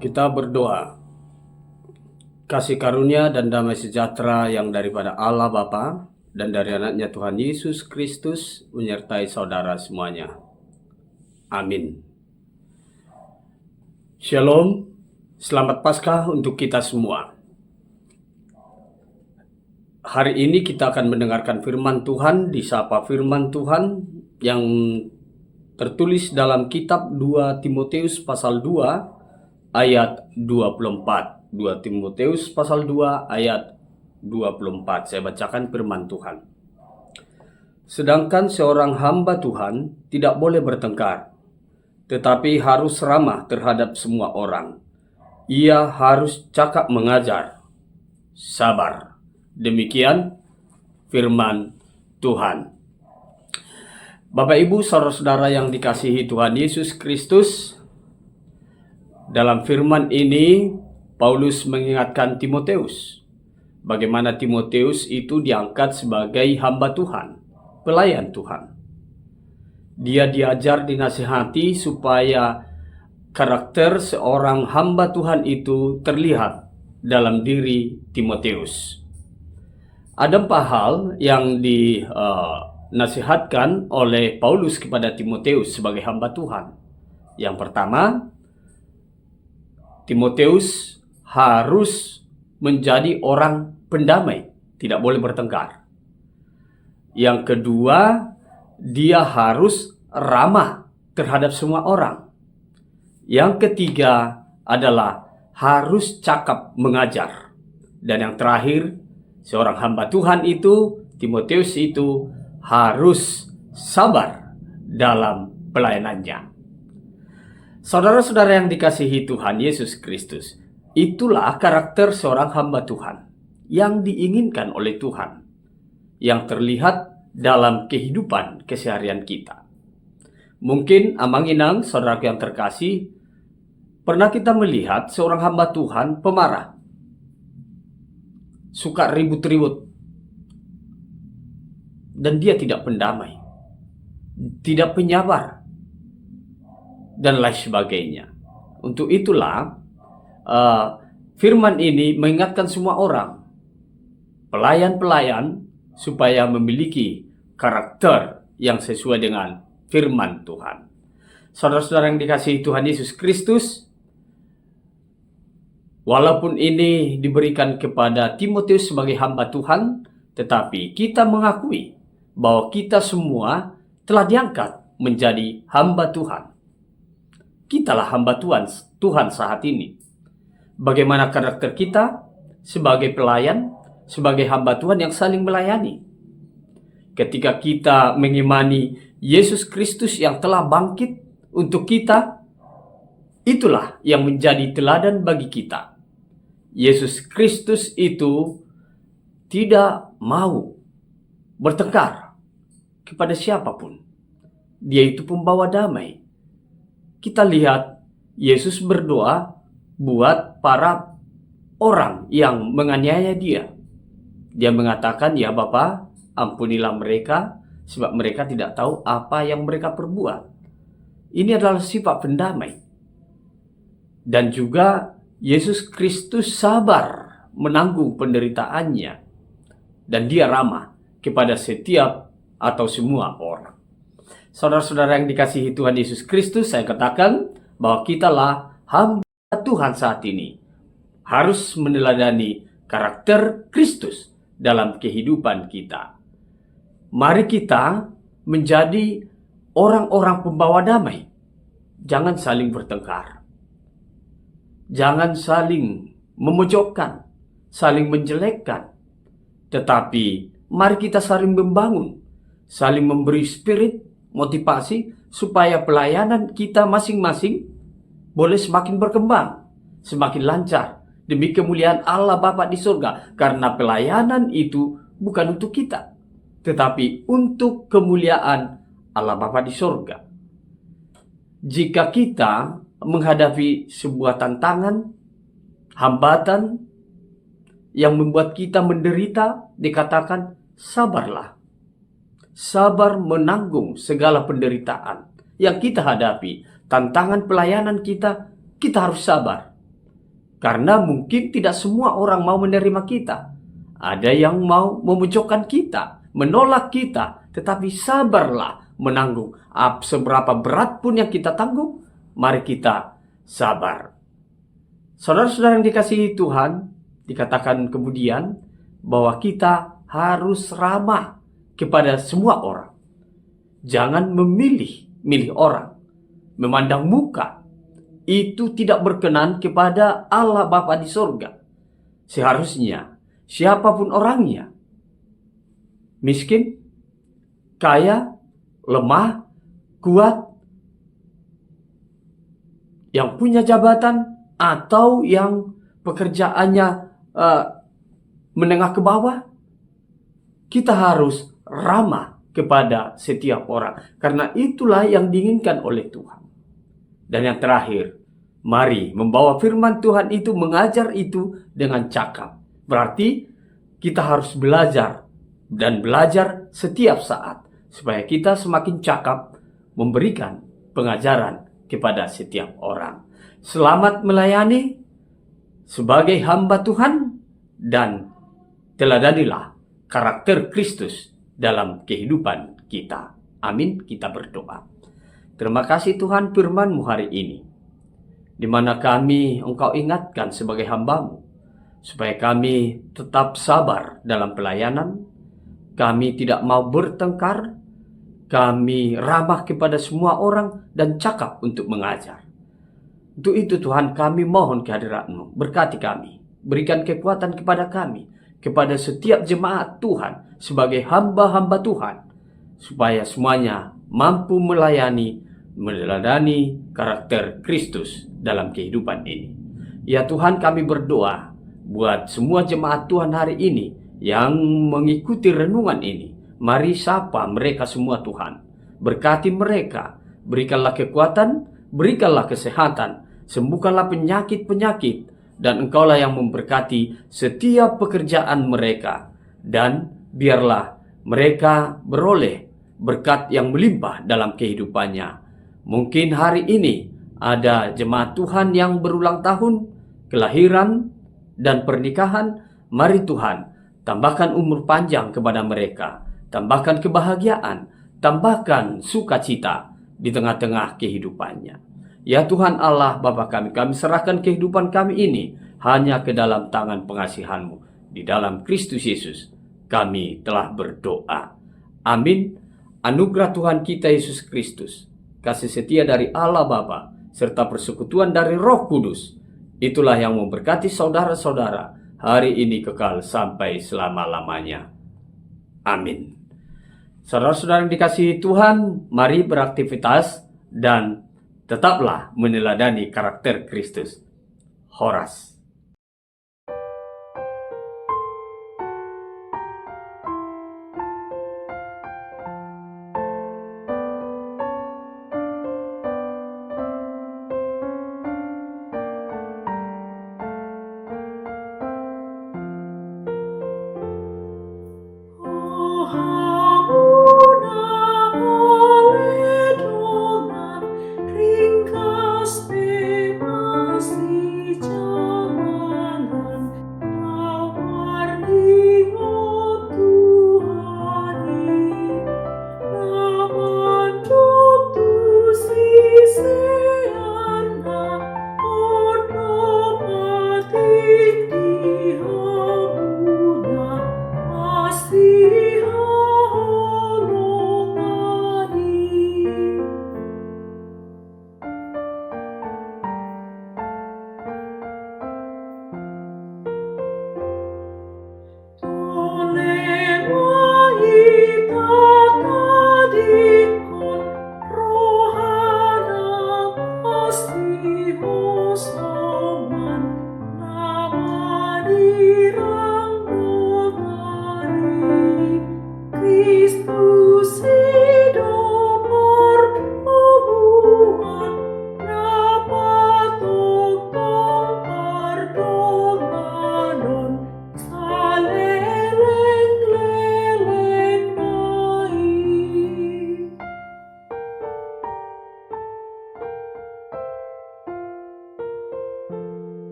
Kita berdoa. Kasih karunia dan damai sejahtera yang daripada Allah Bapa dan dari anaknya Tuhan Yesus Kristus menyertai saudara semuanya. Amin. Shalom, selamat Paskah untuk kita semua. Hari ini kita akan mendengarkan firman Tuhan di Sapa Firman Tuhan yang tertulis dalam kitab 2 Timotius pasal 2 ayat 24. 2 Timotius pasal 2 ayat 24. Saya bacakan firman Tuhan. Sedangkan seorang hamba Tuhan tidak boleh bertengkar, tetapi harus ramah terhadap semua orang. Ia harus cakap mengajar, sabar. Demikian firman Tuhan. Bapak Ibu, saudara-saudara yang dikasihi Tuhan Yesus Kristus, dalam firman ini Paulus mengingatkan Timotius bagaimana Timotius itu diangkat sebagai hamba Tuhan, pelayan Tuhan. Dia diajar, dinasihati supaya karakter seorang hamba Tuhan itu terlihat dalam diri Timotius. Ada 4 hal yang dinasihatkan oleh Paulus kepada Timotius sebagai hamba Tuhan. Yang pertama, Timotius harus menjadi orang pendamai, tidak boleh bertengkar. Yang kedua, dia harus ramah terhadap semua orang. Yang ketiga adalah harus cakap mengajar. Dan yang terakhir, seorang hamba Tuhan itu, Timotius itu harus sabar dalam pelayanannya. Saudara-saudara yang dikasihi Tuhan Yesus Kristus, itulah karakter seorang hamba Tuhan yang diinginkan oleh Tuhan, yang terlihat dalam kehidupan keseharian kita. Mungkin amang-inang, saudara yang terkasih, pernah kita melihat seorang hamba Tuhan pemarah, suka ribut-ribut, dan dia tidak pendamai, tidak penyabar, dan lain sebagainya. Untuk itulah firman ini mengingatkan semua orang, pelayan-pelayan, supaya memiliki karakter yang sesuai dengan firman Tuhan. Saudara-saudara yang dikasihi Tuhan Yesus Kristus, walaupun ini diberikan kepada Timotius sebagai hamba Tuhan, tetapi kita mengakui bahwa kita semua telah diangkat menjadi hamba Tuhan. Kitalah hamba Tuhan saat ini. Bagaimana karakter kita sebagai pelayan, sebagai hamba Tuhan yang saling melayani. Ketika kita mengimani Yesus Kristus yang telah bangkit untuk kita, itulah yang menjadi teladan bagi kita. Yesus Kristus itu tidak mau bertengkar kepada siapapun. Dia itu pembawa damai. Kita lihat Yesus berdoa buat para orang yang menganiaya dia. Dia mengatakan, "Ya Bapa, ampunilah mereka, sebab mereka tidak tahu apa yang mereka perbuat." Ini adalah sifat pendamai. Dan juga Yesus Kristus sabar menanggung penderitaannya. Dan dia ramah kepada setiap atau semua orang. Saudara-saudara yang dikasihi Tuhan Yesus Kristus, saya katakan bahwa kitalah hamba Tuhan saat ini. Harus meneladani karakter Kristus dalam kehidupan kita. Mari kita menjadi orang-orang pembawa damai. Jangan saling bertengkar. Jangan saling memojokkan, saling menjelekkan. Tetapi mari kita saling membangun, saling memberi spirit, motivasi, supaya pelayanan kita masing-masing boleh semakin berkembang, semakin lancar, demi kemuliaan Allah Bapa di surga. Karena pelayanan itu bukan untuk kita, tetapi untuk kemuliaan Allah Bapa di surga. Jika kita menghadapi sebuah tantangan, hambatan yang membuat kita menderita, dikatakan sabarlah. Sabar menanggung segala penderitaan yang kita hadapi. Tantangan pelayanan kita harus sabar. Karena mungkin tidak semua orang mau menerima kita. Ada yang mau memojokkan kita, menolak kita. Tetapi sabarlah menanggung. Seberapa berat pun yang kita tanggung, mari kita sabar. Saudara-saudara yang dikasihi Tuhan, dikatakan kemudian bahwa kita harus ramah kepada semua orang. Jangan memilih orang, memandang muka. Itu tidak berkenan kepada Allah Bapa di sorga. Seharusnya siapapun orangnya, miskin, kaya, lemah, kuat, yang punya jabatan, atau yang pekerjaannya menengah ke bawah, kita harus ramah kepada setiap orang. Karena itulah yang diinginkan oleh Tuhan. Dan yang terakhir, mari membawa firman Tuhan itu, mengajar itu dengan cakap. Berarti kita harus belajar dan belajar setiap saat supaya kita semakin cakap memberikan pengajaran kepada setiap orang. Selamat melayani sebagai hamba Tuhan dan teladanilah karakter Kristus dalam kehidupan kita. Amin. Kita berdoa. Terima kasih Tuhan firman-Mu hari ini, di mana kami Engkau ingatkan sebagai hamba-Mu, supaya kami tetap sabar dalam pelayanan, kami tidak mau bertengkar, kami ramah kepada semua orang dan cakap untuk mengajar. Untuk itu Tuhan, kami mohon kehadirat-Mu, berkati kami, berikan kekuatan kepada kami, kepada setiap jemaat Tuhan sebagai hamba-hamba Tuhan, supaya semuanya mampu meneladani karakter Kristus dalam kehidupan ini. Ya Tuhan, kami berdoa buat semua jemaat Tuhan hari ini yang mengikuti renungan ini. Mari sapa mereka semua Tuhan. Berkati mereka, berikanlah kekuatan, berikanlah kesehatan, sembuhkanlah penyakit-penyakit, dan Engkaulah yang memberkati setiap pekerjaan mereka. Dan biarlah mereka beroleh berkat yang melimpah dalam kehidupannya. Mungkin hari ini ada jemaat Tuhan yang berulang tahun, kelahiran, dan pernikahan. Mari Tuhan, tambahkan umur panjang kepada mereka, tambahkan kebahagiaan, tambahkan sukacita di tengah-tengah kehidupannya. Ya Tuhan Allah Bapa kami serahkan kehidupan kami ini hanya ke dalam tangan pengasihan-Mu. Di dalam Kristus Yesus kami telah berdoa. Amin. Anugerah Tuhan kita Yesus Kristus, kasih setia dari Allah Bapa, serta persekutuan dari Roh Kudus, itulah yang memberkati saudara-saudara hari ini kekal sampai selama-lamanya. Amin. Saudara-saudara yang dikasihi Tuhan, mari beraktivitas dan tetaplah meneladani karakter Kristus. Horas. Ringkas bebas di jalan.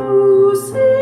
Yesus